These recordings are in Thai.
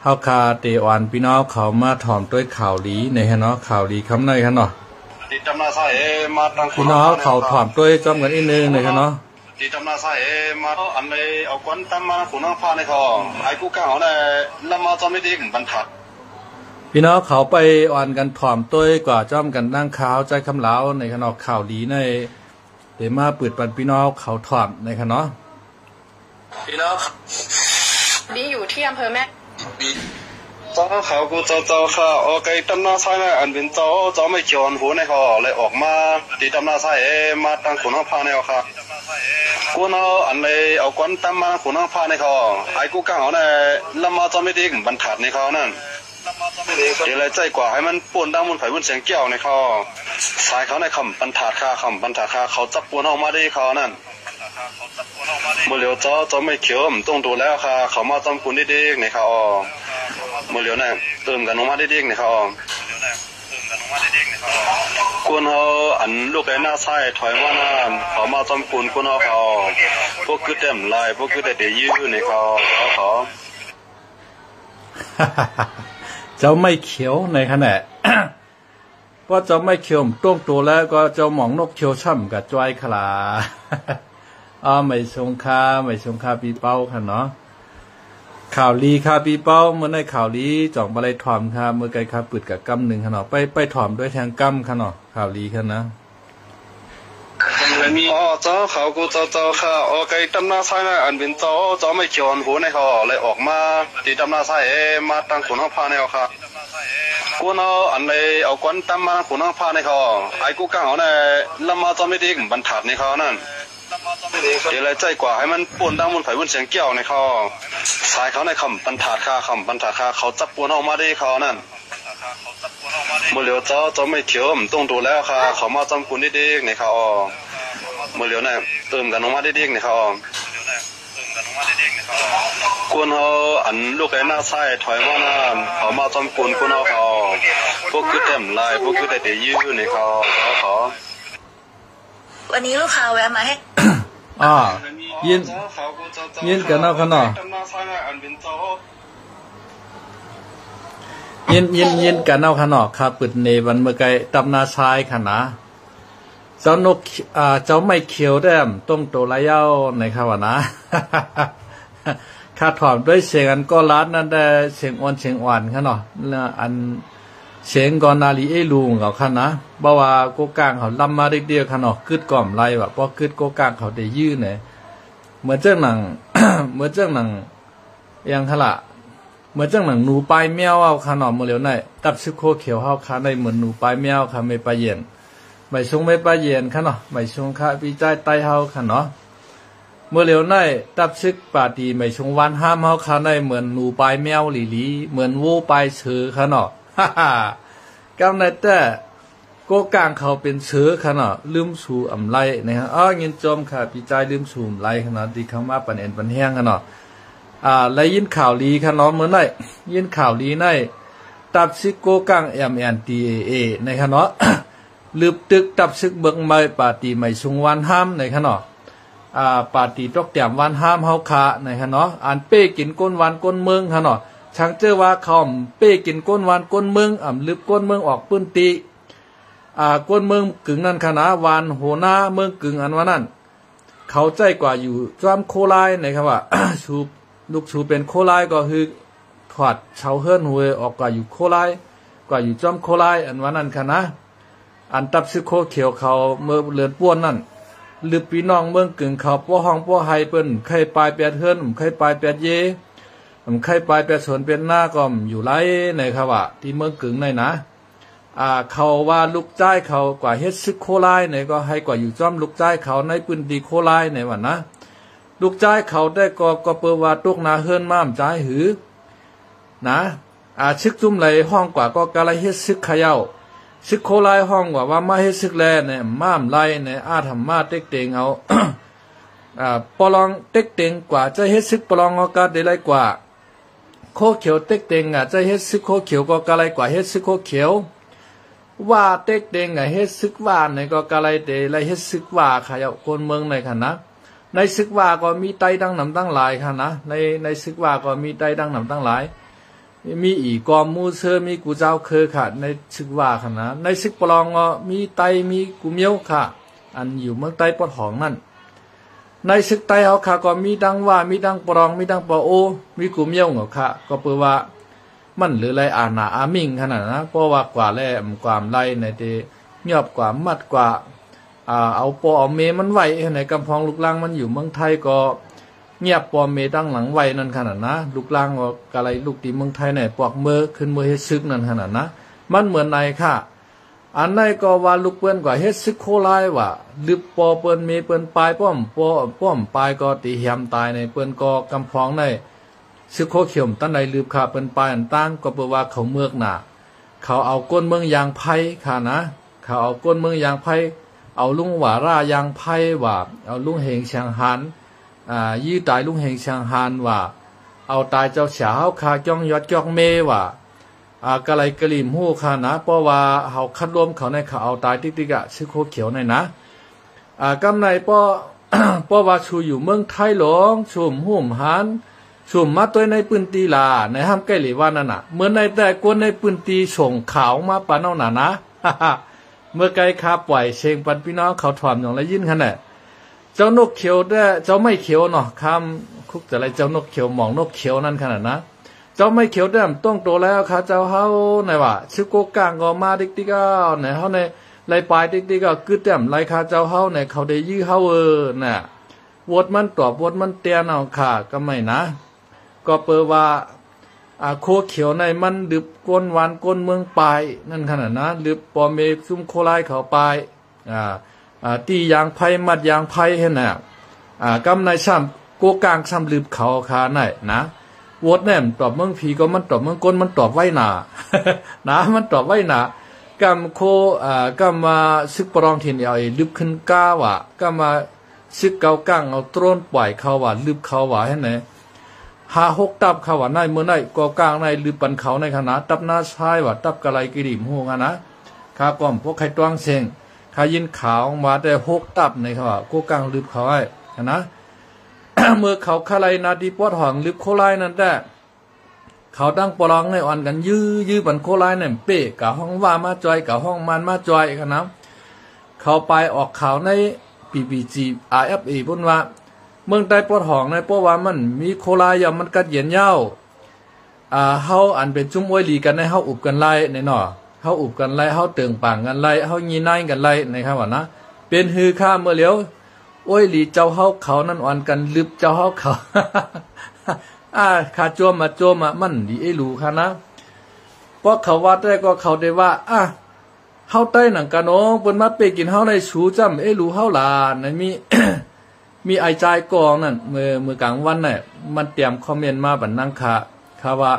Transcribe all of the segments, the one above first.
เฮาคาเตออนพี่น้องเขามาถ่อมด้วยข่าวลีในฮะเนาะข่าวลีคำในฮะเนาะพี่น้องเขาถ่อมด้วยจอมกันอีกนึงในฮะเนาะที่จำนาใส่มาอันเลยเอาควันตั้มมาขุนน้องฟ้าในคอไอ้กูก้าวเขาเนี่ยแล้วมาจอมไม่ดีบรรทัดพี่น้องเขาไปอ่อนกันถ่อมด้วยกว่าจอมกันนั่งขาวใจคำเล้าในขนมข่าวลีในเดี๋ยวมาเปิดปันพี่น้องเขาถ่อมในขนมพี่น้องนี่อยู่ที่อำเภอแม่จ้าเขากูเจ้าค่ะโอเคจำนาใส่เนี่ยอันเป็นเจ้าไม่เขียวหัวในคอเลยออกมาที่จำนาใส่มาตั้งขุนน้องฟ้าในคอกูเนาะอันเลยเอาควันตั้มมาขุนน้องฟ้าในคอไอ้กูก้าวเขาเนี่ยแล้วมาจอมไม่ดีบรรทัดในคอนั่นเดี๋ยวเลยใจกว่าให้มันป่วนดังมันไผ่บุญเสียงเกี่ยวในคอสายเขาในคำบรรทัดค่าคำบรรทัดค่าเขาจับป่วนออกมาได้คอนั่นเมื่อเหลียวจ้าไม่เขียวต้องดูแล้วค่ะเขามาจำคุณได้ๆในคอเมื่อเหลียวเนี่ยเติมกันออกมาได้ๆในคอกวนเขาอันลูกไอ้หน้าใส่ถอยว่าน้ำเขามาจำคุณกวนเขาพวกคือเต็มลายพวกคือแต่เดี๋ยวยื้อในเขาเจ้าไม่เขียวในขณะเพราะเจ้าไม่เขียวต้มตัวแล้วก็เจ้าหมองนกเขียวช่ำกับจ้อยขลาไม่ชงคาปีเป้าค่ะเนาะข่าวลีคาปีเป้าเมื่อในข่าวลีจ่องบะไรถ่อมค่ะเมื่อไกลคาปืดกับกำหนึ่งค่ะเนาะไปถ่อมด้วยแทงกำค่ะเนาะข่าวลีค่ะนะเจ้าเขากูเจ้าค่ะโอเคจำนาใส่เนี่ยอันเป็นเจ้าไม่เขียวหัวในคอเลยออกมาที่จำนาใส่มาตั้งขุนน้องฟ้าในคอกูเนาะอันเลยเอาควันตั้มมาขุนน้องฟ้าในคอไอ้กูก้าวเขาเนี่ยแล้วมาจอมไม่ดีบรรทัดในคอนั่นเดี๋ยวเลยใจกว่าให้มันป่วนดังมันไผ่บุญเสียงเกี่ยวในคอสายเขาในคำบรรทัดค่าคำบรรทัดค่าเขาจับป่วนออกมาได้คอนั่นเมื่อเหลียวเจ้าไม่เขียวต้องดูแล้วค่ะเขามาจำคุณได้ๆในคอเมื่อเหลียวเนี่ยเติมกันออกมาได้ๆในคอกวนเขาอันลูกไอ้หน้าใส่ถอยว่าน้ำเขามาจำคุณเขาพวกคือเต็มลายพวกคือแต่เดี๋ยวยื้อในเขาวันนี้ลูกค้าแวะมาให้ยินกันเอาขนาดยินกันเอาขนาดค่ะปิดในวันเมื่อไกลตำนาชายขนาดเจ้านกเจ้าไม่เขียวแต้มต้มโตไรเย้าในข้าวนะข้าถอมด้วยเสียงอันก็รัดนั่นได้เสียงอ่อนค่ะเนาะอันเสียงกอนาลีลุงเขาค่ะนะบ่ว่าโกกางเขาลำมาเดียวค่ะเนาะกึดก่อมไรแบบพอกึดโกกางเขาได้ยื้อเนี่ยเหมือนเจ้าหนัง เหมือนเจ้าหนังยังขละเหมือนเจ้าหนังหนูปลายแมวเอาค่ะเนาะเมื่อเร็วในตับซึโคเขียวเฮาค่ะในเหมือนหนูปลายแมวค่ะไม่ปลายเย็นไม่ชงไม่ปลายเย็นค่ะเนาะไม่ชงค่ะปีใจไตเฮาค่ะเนาะเมื่อเร็วในตับซึกปาตีไม่ชงวันห้ามเฮาค่ะในเหมือนหนูปลายแมวหลีเหมือนวูปลายเสือค่ะเนาะกำในแต่โกกางเขาเป็นเสือค่ะเนาะลืมสู่อำไลนะครับยินจมค่ะปีใจลืมสู่อำไลค่ะเนาะดีคำว่าปันเอ็นปันแห้งค่ะเนาะและยินข่าวลีค่ะเนาะเมื่อไหร่ยินข่าวลีในตับซึกโกกางMNDAAนะครับเนาะลืบตึกตับซึกเบิกไม่ปาตีไม่ชงวันห้ามนะครับเนาะปาตีตกแต้มวันห้ามเฮาค่ะนะครับเนาะอันเป้กินก้นวันก้นเมืองค่ะเนาะช่างเจอว่าเขาเป้กินก้นวันก้นเมืองลึบก้นเมืองออกปื้นตีก้นเมืองกึ่งนั่นขนาดวันโหน้าเมืองกึ่งอันว่านั่นเขาใจกว่าอยู่จอมโคไลนะครับว่า ชูลูกชูเป็นโคไลก็คือถอดเฉาเฮิรนหวยออกกว่าอยู่โคไลกว่าอยู่จอมโคไลอันว่านั่นขนาดอันตับซึโคเขียวเขาเมื่อเลือนป้วนนั่นลึบพี่น้องเมืองกึ่งเขาป้อห้องป้อไฮเปิ้นไข่ปลายแปดเฮิรนไข่ปลายแปดเยผมใครไปแปดสวนเป็นหน้าก็อยู่ไรในครับว่าที่เมืองกึ่งในนะเขาว่าลูกจ้ายเขากว่าเฮ็ดซึกโคไลในก็ให้กว่าอยู่จ้อมลูกจ้ายเขาในปืนดีโคไลในวันนะลูกจ้ายเขาได้ก็เปิดว่าตกนาเฮิรนม้ามจ้ายหือนะซึกจุ่มไหลห้องกว่าก็กะไรเฮ็ดซึกขย่าซึกโคไลห้องว่ามาเฮ็ดซึกแลเนี่ยม้ามไลเนี่ยทำมาเต็กเตงเอา ปลองเต็กเตงกว่าจะเฮ็ดซึกปลองก็ได้ไรกว่าโคเขียวเต็กเต็งจะเฮ็ดซึกโคเขียวก็กะไรกว่าเฮ็ดซึกโคเขียวว่าเต็กเต็งเฮ็ดซึกว่าในก็กะไรเดไรเฮ็ดซึกว่าขยะคนเมืองในค่ะนะในซึกว่าก็มีไตดังนำตั้งหลายค่ะนะในซึกว่าก็มีไตดังนำตั้งหลาย มีอีกอมมูเซอร์มีกูเจ้าเคอค่ะในซึกว่าค่ะนะในซึกปลองมีไตมีกูเมียวค่ะอันอยู่เมืองใต้ปอดหองนั่นในซึกไตเฮาค่ะก็มีดังว่ามีดังปลองมีดังปอโอมีกูเมียวเหรอค่ะก็เปว่ามันหรือไรอาณาอามิงขนาดนะเพราะว่ากว่าแล่ความไรในเตเงียบกว่ามัดกว่าเอาปอเอาเมมันไหวในกำพองลูกลังมันอยู่เมืองไทยก็เงียบปอเมตั้งหลังไหวนั่นขนาดนะลูกลังก็อะไรลูกตีเมืองไทยเนี่ยปอกเมื่อขึ้นเมื่อเฮ็ดซึกนั่นขนาดนะมันเหมือนในค่ะอันไหนก็ว่าลูกเปิ้นกว่าเฮ็ดซึกโคไลว่าลึบปอเปิ้นเมเปิ้นปลายป้อมปลายก็ตีเหี่ยมตายในเปิ้นก็กำพองในซึกโคเขียมตั้งในลืบค่ะเปิ้นปลายอันตั้งก็เปว่าเขาเมือกหนาเขาเอาก้นเมืองยางไผ่ค่ะนะเขาเอาก้นเมืองยางไผ่เอาลุงหว่าร่ายางไผ่ว่าเอาลุงเฮงเชียงฮันยี่ตายลุงเฮงเชียงฮันว่าเอาตายเจ้าเฉาค่ะจ้องยอดจ้องเมว่ากะไรกะลิมหู้ค่ะนะเพราะว่าเขาคัดรวมเขาในเขาเอาตายติ๊กๆชื่อโคเขียวในนะกำในเพราะว่าชูอยู่เมืองไทยหลวงชุมหุ่มหันชุมมาตัวในปืนตีลาในห้ามใกล้หรือว่านั่นน่ะเมื่อในแต่กวนในปืนตีส่งขาวมาปานเอาหนานะเมื่อไกลคาปล่อยเชงปันพี่น้องเขาถอมอย่างไรยินขนาดเจ้านกเขียวได้เจ้าไม่เขียวเนาะคำคุกแต่ไรเจ้านกเขียวมองนกเขียวนั่นขนาดนะเจ้าไม่เขียวได้ต้องโตแล้วค่ะเจ้าเฮาในว่าชื่อโกกางก็มาดิกๆก็ในเฮาในไรปลายดิกๆก็กึดแต้มไรค่ะเจ้าเฮาในเขาได้ยื้อเฮาน่ะวดมันตอบวดมันเตียนเอาค่ะก็ไม่นะก็เปว่าโคเขียวในมันดึบก้นหวานก้นเมืองปลายนั่นขนาดนะดึบปอเมซุ่มโคไลเขาปลายตียางไผ่มัดยางไผ่เห็นน่ะกำในซ้ำโกกางซ้ำลืบเขาคาไหนนะวดแนมตอบเมืองผีก็มันตอบเมืองก้นมันตอบไว้หนา นะมันตอบไว้หนากำโคกำมาซึกปรองถิ่นเอาลืบขึ้นก้าว่ะกำมาซึกเกากางเอาตรนปล่อยเขาว่าลืบเขาว่าเห็นไหมหาหกตับเขาว่าในเมื่อในก็กลางในลืบปันเขาในขณะตับหน้าชายว่าตับกะไรกิริมหูกันนะข้าป้อมพวกใครตวงเชงข้ายินขาวมาแต่หกตับในเขาว่าก็กลางลืบเขาไอ้นะ เมื่อเขาคาไรนาดีปอดห่องลืบโคไลนั่นแต่เขาตั้งปลองในอ่อนกันยื้อบันโคไลเนี่ยเป๊ะกับห้องว่ามาจอยกับห้องมันมาจอยกันนะเขาไปออกข่าวใน PPG RFA พูดว่าเมืองใต้ปอดห่องในเพราะว่ามันมีโคไลยามันกัดเย็นเย้าเฮาอันเป็นจุ่มอ้อยหลีกันในเฮาอุบกันไล่ในหน่อเฮาอุบกันไล่เฮาเติงป่างกันไล่เฮายีนายกันไล่ในครับว่านะเป็นฮือข้าเมื่อเลี้ยวโอ้ยหลีเจ้าเฮาเขานั่นอ่อนกันลึบเจ้าเฮาเขา ขาโจมมาโจมมันดีไอ้รู้ค่ะนะเพราะเขาว่าได้ก็เขาได้ว่าเฮาใต้หนังกะน้องเปิ้นมาเปกินเฮาในสูจำไอ้รู้เฮาลาในมี มีไอใจกองนั่นเมื่อกลางวันน่ะมันเตรียมคอมเมนต์มาบันนั่งค่ะว่า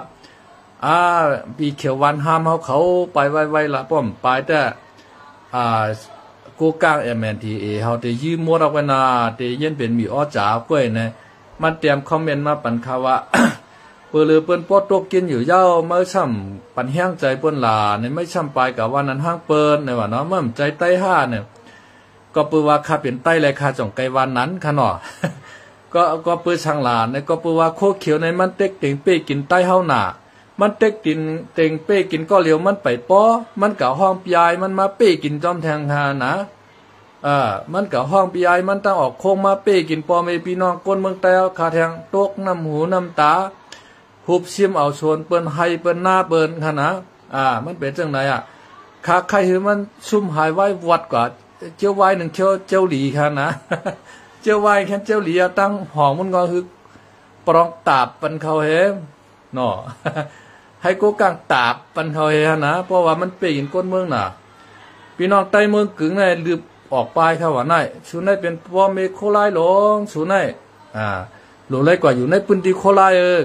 ปีเขียววันห้ามเขาไปไว้ละป้อมไปแต่กูกลาง MNTA เฮาได้ยืมมดออกไปนาได้เย็นเป็นมีอ้อจ๋าก้วยนะมันเตรียมคอมเมนต์มาปันค่ะว่า เปิ้นเปิ้นปอดตกกินอยู่เย้าเมื่อช่ำปันแห้งใจเปิ้นลาเนี่ยไม่ช่ำไปกับวันนั้นห้างเปิ้นเนี่ยว่าเนาะมั่มใจใต้ห้าเนี่ยก็เปิ้นว่าข้าเป็นใต้เลยข้าจ่องไกวันนั้นค่ะเนาะ ก็เปิ้นช่างลาเนี่ยก็เปิ้นว่าโคเขียวในมันเต็กเต็งเป้กินใต้เฮาหน้ามันเต็กกินเต็งเป้กินก็เหลียวมันไปป้อมันกะห้องปยายมันมาเป้กินจอมแทงหานะมันกะห้องปยายมันตั้งออกโคงมาเป้กินปอเมพี่น้องก้นเมืองแต่คาแทงตกน้ำหูน้ำตาหุบชิมเอาชวนเปิ้นให้เปิ้นหน้าเปิ้นค่ะนะมันเป็นจังไหนขาใครคือมันซุ่มหายไว้วัดกว่าเจ้าไว้หนึ่งเจ้าหลีค่ะนะ เจ้าไว้แค่เจ้าหลีตั้งห้องมันก็คือปรองตาบปันเขาเฮเนาะ ให้กูกลางตาบปันเขาเฮนะเพราะว่ามันเปย์กินก้นเมืองน่ะพี่น้องใต้เมืองกึ่งในลืบออกไปค่ะว่าไหนสูในเป็นพ่อเมโคไลหลงสูในหลวงไรกว่าอยู่ในพื้นที่โคไล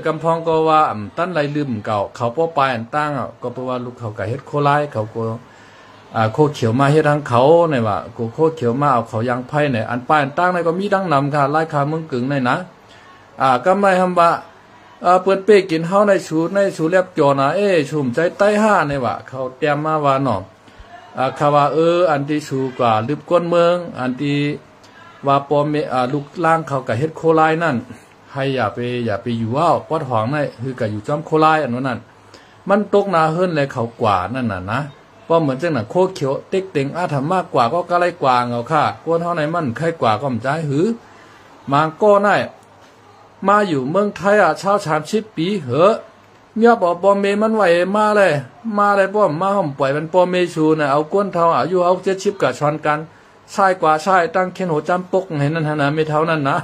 กำพองก็ว่าตั้นไรลืมเก่าเขาป้อปลายอันตั้งก็เพราะว่าลูกเขากับเฮ็ดโคไลเขาก็โคเขียวมาเฮ็ดทางเขาเนี่ยว่ากูโคเขียวมาเอาเขายางไผ่เนี่ยอันปลายอันตั้งในก็มีดังนำค่ะไล่ขาเมืองกึ่งในนะก็ไม่ทำว่าเปิดเป้กินเฮาในสูเรียบจอนะชุ่มใจใต้ห้าเนี่ยว่าเขาเตรียมมาว่าเนาะคำว่าอันที่สูกว่าลึบก้นเมืองอันที่ว่าปอมลูกล่างเขากับเฮ็ดโคไลนั่นให้อย่าไปอยู่ว่าปอดหองนั่นคือกับอยู่จอมโคไลอันนั้น มันตกนาเฮิรนเลยเขากว่านั่นน่ะนะเพราะเหมือนจังหนังโคเขียวเต็กเต็งอาถรรพ์มากกว่าก็กะไรกว่าเอาค่ะกวนเท่าไหนมันใครกว่าก็มใจหือมาก็ได้มาอยู่เมืองไทยชาว30 ปีเหอะเมียบอกปอเมมันไหวมาเลยป้อมมาห่มปล่อยมันปอเมชูน่ะเอาก้นเท่าอายุเอา70กับชอนกันชายกว่าชายตั้งเข็นหัวจำปกเห็นนั่นนะไม่เท่านั้นนะ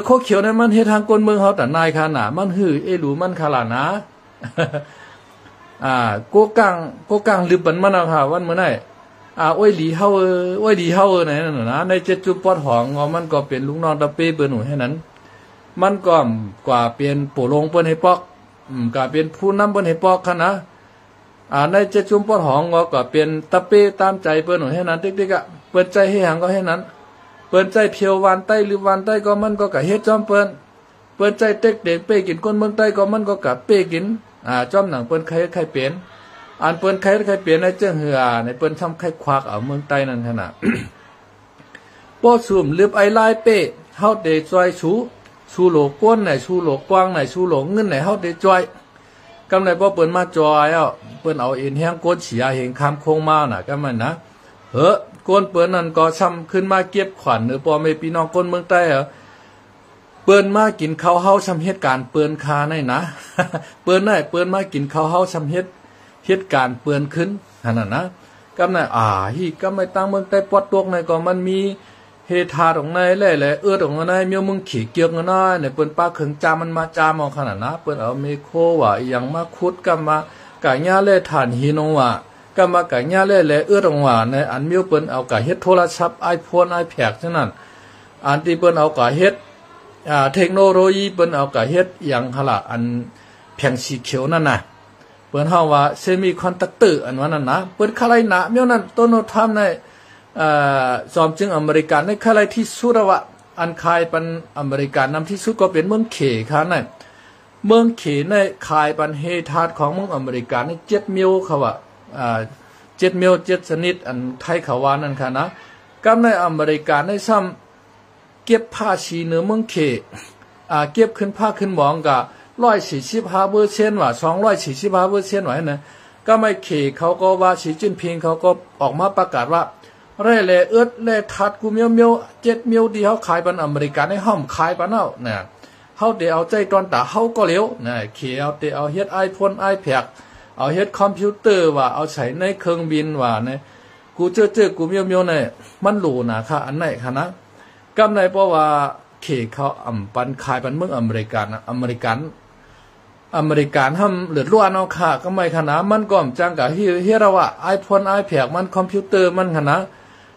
โคเขียวเนี่ยมันเฮ็ดทางก้นเมืองเฮาแต่นายขนาดมันหือหลูมันขลาดนะโกกังลืบบันมันเอาค่ะวันมื้อไหนอ้อยหลีเฮาไหนนั่นน่ะนะใน7จุดปอดหองมันก็เป็นลูกน้องตะเป้เปิ้นหนูให้นั้นมันก็กว่าเป็นปู่ลงเปิ้นให้ปอกก็เป็นผู้นำเปิ้นให้ปอกค่ะนะใน7จุดปอดหองก็เป็นตะเป้ตามใจเปิ้นหนูให้นั้นติ๊กๆอ่ะเปิ้นใจให้หังก็ให้นั้นเปิ้นใจเพียววันใต้หรือวันใต้ก็มันก็กะเฮ็ดจอมเปิ้นใจเต็กเด็กเป้กินคนเมืองใต้ก็มันก็กะเป้กินจอมหนังเปิ้นใครเปลี่ยนเปิ้นใครเปลี่ยนในเจ้าเหือในเปิ้นทำใครควักเอาเมืองใต้นั่นขนาด ป้อซุ่มลืบไอลายเป้เฮาได้จอยชูโหลก้นไหนชูโหลกว้างไหนชูโหลเงินไหนเฮาได้จอยกำไรป้อเปิ้นมาจอยเปิ้นเอาเอ็นแห้งก้นเสียเห็นคำโคงมาน่ะก็มันนะก้นเปิ้นนั่นก็ซ้ำขึ้นมาเก็บขวัญหรือป้อแม่พี่น้องคนเมืองใต้เปิ้นมากินข้าวเฮาซ้ำเหตุการณ์เปิ้นคาในนะ เปิ้นมากินข้าวเฮาซ้ำเหตุการณ์เปิ้นขึ้นนั่นน่ะนะกำไรฮีก็ไม่ตั้งเมืองใต้ปอดตกในก็มันมีเฮทาตรงในแหละตรงในเมียวมึงขี่เกียกเนาะในเปิ้นป้าเขิงจามันมาจามเอาขนาดนะเปิ้นเอาเมโคว่าอย่างมาขุดก็มากะญาเล่ฐานหินว่าก็มากะญาเล่ตรงว่าในอันเมียวเปิ้นเอากะเฮ็ดโทรศัพท์ iPhone iPad ฉะนั้นอันที่เปิ้นเอากะเฮ็ดเทคโนโลยีเปิ้นเอากะเฮ็ดอย่างหละอันแผงสีเขียวนั่นน่ะเปิ้นเฮาว่าเซมิคอนดักเตอร์อันว่านั่นนะเปิ้นคลายหนาเมียวนั้นต้นโนทำในจอมจึงอเมริกันในคลายที่สุดว่าอันคายปันอเมริกันนำที่สุดก็เป็นเมืองเขค่ะนั่นเมืองเขในคายปันเฮทาดของเมืองอเมริกันใน7มิลเขาว่า7มิล7ชนิดอันไทยเขาว่านั่นค่ะนะกำในอเมริกันในซ้ำเก็บภาษีเนื้อเมืองเขเก็บขึ้นภาคขึ้นหมองกะ145%ว่า245%ว่านะก็ไม่เขเขาก็ว่าสีจิ้นพิงเขาก็ออกมาประกาศว่าแร่แลแร่ทัดกูเมียว7มิลที่เขาขายปันอเมริกันให้ห้อมขายปันเอาเนี่ยเขาเดี๋ยวเอาใจตอนตาเขาก็เลี้ยวเนี่ยเขเอาเฮ็ด iPhone iPad เอาเฮ็ดคอมพิวเตอร์ว่าเอาใช้ในเครื่องบินว่าเนี่ยกูเจอกูเมียวเนี่ยมันหลูนะค่ะอันไหนค่ะนะกำไรเพราะว่าเขเขาปันขายปันเมืองอเมริกันห้ามเหลือล้วนเอาค่ะก็ไม่ขนาดมันก็จังกะเฮียเราว่า iPhone iPad มันคอมพิวเตอร์มันขนาด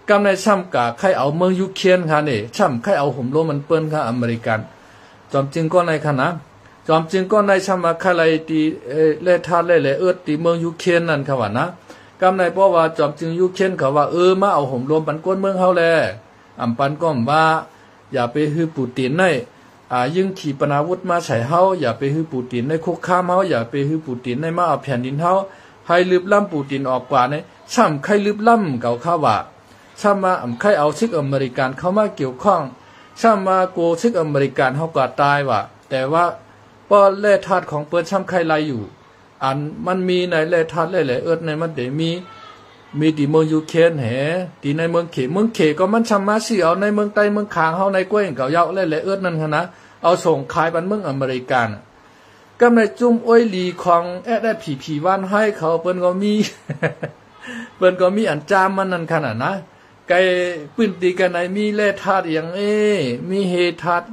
กำในช่ำกะใครเอาเมืองยูเครนค่ะนี่ช่ำใครเอาห่มโลมันเปิ้นค่ะอเมริกันจอมจึงก็ในขนาดจอมจึงก็ในช่ำมาใครอะไรตีเล่ทาเล่ตีเมืองยูเครนนั่นค่ะว่านะกำในเพราะว่าจอมจึงยูเครนเขาว่ามาเอาห่มโลปันก้นเมืองเฮาแลปันก็ว่าอย่าไปฮือปูตินในยิ่งขี่ปนาวุธมาใส่เฮาอย่าไปฮือปูตินในคุกข้ามเฮาอย่าไปฮือปูตินในมาเอาแผ่นดินเฮาให้ลืบล้ำปูตินออกกว่าในช่ำใครลืบล้ำเก่าข้าว่าช่ำมาใครเอาซึกอเมริกันเข้ามาเกี่ยวข้องช่ำมาโกซึกอเมริกันเฮาก็ตายว่าแต่ว่าป้อแร่ธาตุของเปิ้นช่ำใครไล่อยู่อันมันมีในแร่ธาตุหลายๆในมันเดี๋ยวมีที่เมืองยูเครนแหที่ในเมืองเขก็มันช่ำมาสิเอาในเมืองใต้เมืองขางเฮาในกล้วยเก่าเยาหลายๆนั่นค่ะนะเอาส่งขายบันเมืองอเมริกันก็ในจุ่มอ้อยหลีของได้ผีวันให้เขาเปิ้นก็มี เปิ้นก็มีอันจามมันนั่นขนาดนะไก่ปื้นตีกันไหนมีแร่ธาตุอย่างมีเฮธาตุ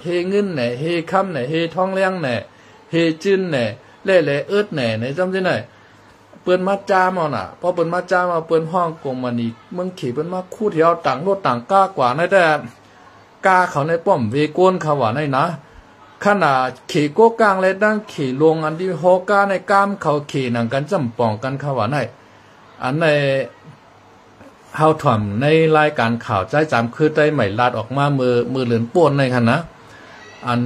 เฮเงินไหนเฮค่ำไหนเฮทองแรงไหนเฮจื้นไหนแร่ไหนจำได้ไหนเปิ้นมาจามเอาน่ะพอเปิ้นมาจามเอาเปิ้นห้องกงมันอีกเมืองเขเปิ้นมาคู่เที่ยวต่างโลดต่างก้ากว่าในแต่กาเขาในป้อมเวโกนเขาว่าในนะขนาดเขโกกลางและดังเขลงอันที่โฮกาในกามเขาเขนังกันจำป่องกันเขาว่าในอันในเฮาถ่อมในรายการข่าวใจจำคือได้ใหม่ลาดออกมามือเหลือนป่วนในคันนะอัน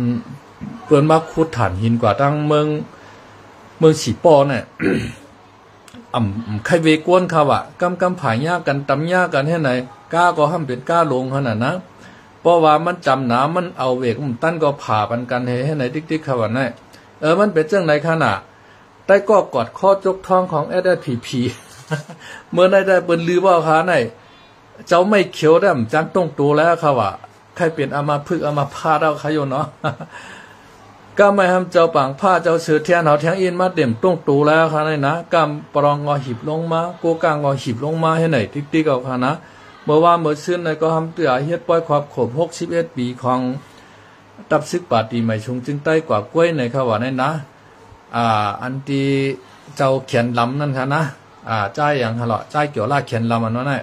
เปิ้นมาขุดฐานหินกว่าตั้งเมืองสีปอเนี่ย ใครเวกวนเขาว่ากำผายยากกันตำยากกันให้ไหนก้าก็ห้ามเป็นก้าลงขนาดนะเพราะว่ามันจำหนามันเอาเวกมันตั้นก็ผ่าปันกันให้ไหนติ๊กๆเขาว่านั่นมันเป็นเจ้าไหนขนาด ใต้ก็กอดข้อจกท้องของ SSPP เมื่อได้เปิ้นลือว่าค่ะไหนเจ้าไม่เขียวดำจังต้องโตแล้วค่ะว่าใครเป็นอามาพึกอามาพาดเอาค่ะโยเนาะก็ไม่ทำเจ้าปังผ้าเจ้าเสือเทียนเอาเทียงอินมาเต็มต้องโตแล้วค่ะไหนนะกำปรองงอหิบลงมาโกกางงอหิบลงมาให้ไหนติ๊กๆเอาค่ะนะเมื่อว่าเมื่อซื่นในก็ทำเตือเฮ็ดปล่อยความขบ61ปีของตับซึกปาตีใหม่ชุงจึงใต้กว่ากล้วยในค่ะว่าในนะอันที่เจ้าเขียนลำนั่นค่ะนะใจอย่างฮะเหรอใจเกี่ยวลากเขียนลำอันนั้นน่ะ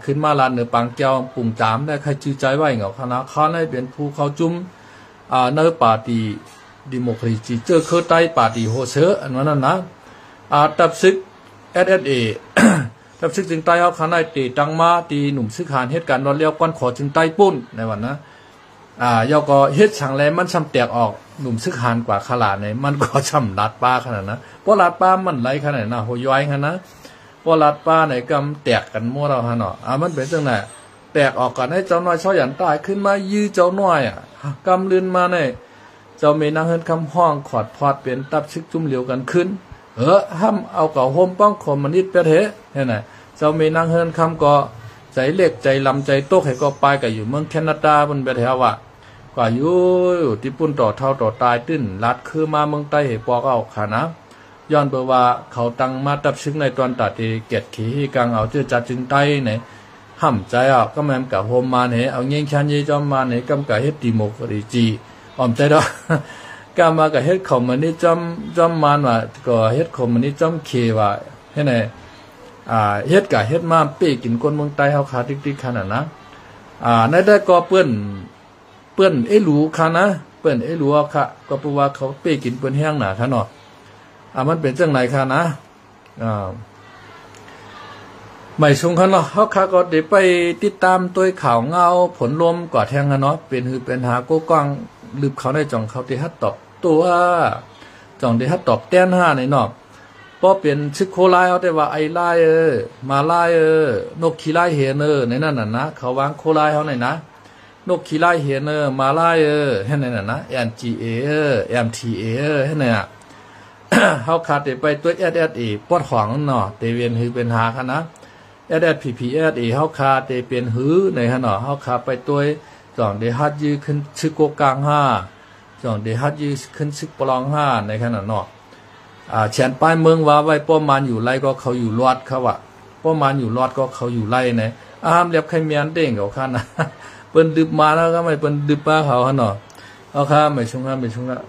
ขึ้นมาลานเหนือปังเกียวปุ่มจามได้ใครจื้อใจไว้เหงาคณะเขาได้เป็นผู้เขาจุ้มเนื้อปาตีดิโมคราซีเจอเคยใต้ปาตีโฮเซออันนั้นนะตับซึก SSA ตับซึกจึงใต้เขาคณะตีตังมาตีหนุ่มซึกหานเหตุการณ์รอเลี้ยวก้อนขอจึงใต้ปุ้นในวันนะยอก็เฮ็ดช่างแลมันช้ำแตกออกหนุ่มซึกหานกว่าขลาดในมันก็ช้ำลาดป้าขนาดนะเพราะลาดป้ามันไหลขนาดนะโหย้อยขนาดนะเพราะลาดป้าในกำแตกกันมั่วเราฮะเนาะมันเป็นจังไหนแตกออกกันให้เจ้าน้อยช่อหยันตายขึ้นมายื้อเจ้าน้อยกำลืนมาในเจ้าเมนางเฮินคำห้องขอดพอดเป็นตับซึกจุ่มเหลียวกันขึ้นห้ามเอาเก่าห่มป้องคมมันนิดไปเถอะเห็นไหมเจ้าเมนางเฮินคำก็ใจเล็กใจลำใจโต๊ะให้ก็ไปกับอยู่เมืองแคนาดาบนไปเถอะว่ากว่าอยู่ที่ปุ่นต่อเท่าต่อตายตื้นลัดคือมาเมืองใต้เหปอกเอาขานะย้อนเบอว่าเขาตั้งมาตับซึกในตอนตัดที่เกียรติขี้กังเอาเจือจัดจึงใต้ไหนห้ามใจก็แม่นกับโฮมมาเนี่ยเอาเงี้ยชันยี่จอมมาเนี่ยกำกับเฮ็ดดิโมคราซีออมใจดอกกำมากับเฮ็ดคอมมิวนิสต์จอมมันว่าก็เฮ็ดคอมมิวนิสต์จอมเคว่าเฮ็ดไหนเฮ็ดกับเฮ็ดมาเป้กินคนเมืองใต้เฮาขาติ๊กๆขนาดนะในได้ก็เปิ้นหลูค่ะนะเปิ้นหลูค่ะก็เพราะว่าเขาเป้กินเปิ้นแห้งหนาค่ะเนาะมันเป็นจังไหนค่ะนะไม่ชงคันเนาะเฮาค่ะก็ได้ไปติดตามตัวข่าวเงาผลลมกว่าแทงกันเนาะเป็นหาโกกว้างลืบเขาได้จ่องเขาที่ฮัดตอบตัวจ่องที่ฮัดตอบแต้น5ในเนาะบ่เป็นซึกโคลายเอาแต่ว่าไอลายมาลายนกขี้ลายเฮนในนั้นน่ะนะเขาวางโคลายเฮาในนะนกขี้ลายเฮนมาลายเฮ็ดในนั้นนะ NGA MTA เฮ็ดในน่ะเฮาขาดไปตัว SSA ปอดขวางเนาะเตเวียนคือเป็นหาค่ะนะSSPPSA เฮาคาเตเป็นหือในหั่นเนาะเฮาคาไปตัวจ่องได้ฮัดยื้อขึ้นซึกโกกลาง5จ่องได้ฮัดยื้อขึ้นซึกปลอง5ในขณะเนาะแฉนป้ายเมืองว่าไว้ป้อมมันอยู่ไร่ก็เขาอยู่รอดเขาว่าป้อมมันอยู่รอดก็เขาอยู่ไร่นะห้ามเรียบใครเมียนเด้งเขาคั่นนะเปิ้นดึบมาแล้วก็ไม่เปิ้นดึบป้าเขาหั่นเนาะเอาค่ะไม่ชงละ